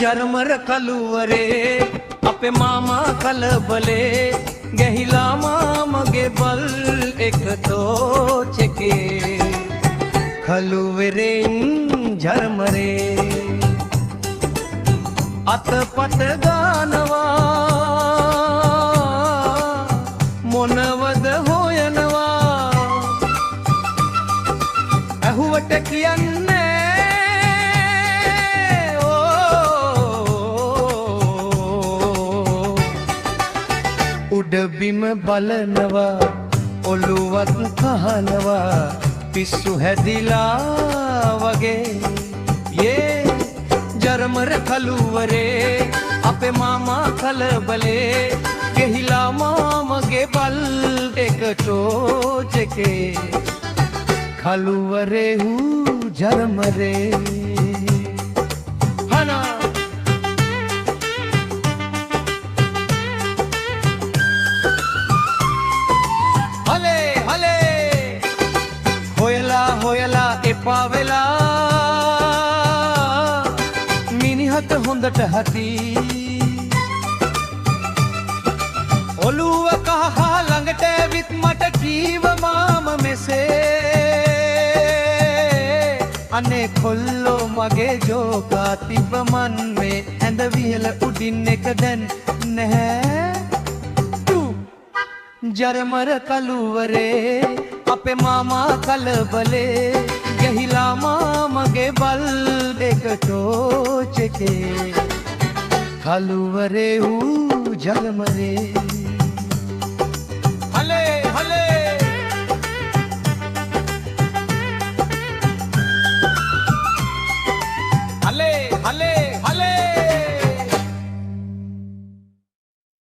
ජර්මර කළුවරේ අපේ මාමා කලබලේ ගැහිලා මාමගේ බල් එක තෝච් එකේ කළුවරෙන් ජර්මරේ අතපත ගානවා මොනවද හොයනවා ඇහුවට කියන්නේ උඩබිම බලනවා ඔළුවත් කහනවා පිස්සු හැදිලා වගේ යේ ජර්මර කළුවරේ අපේ මාමා කලබලේ ගෙහිලා මාමගේ බල් එක ටෝච් එකේ කළුවරේ හූ ජර්මරේ හනා හොයලා එපා වෙලා මිනිහට හොඳට හති ඔළුව කහ ළඟට ඇවිත් මට කීව මාම මෙසේ අනේ කොල්ලෝ මගේ ජෝකා තිබ්බ මන් මේ ඇඳ වියල උඩින් එක දැන් නැහැ ජර්මර කළුවරේ අපේ මාමා කලබලේ ගැහිලා මාමගේ බල් එක ටෝච් එකේ කළුවරේ වූ ජර්මරේ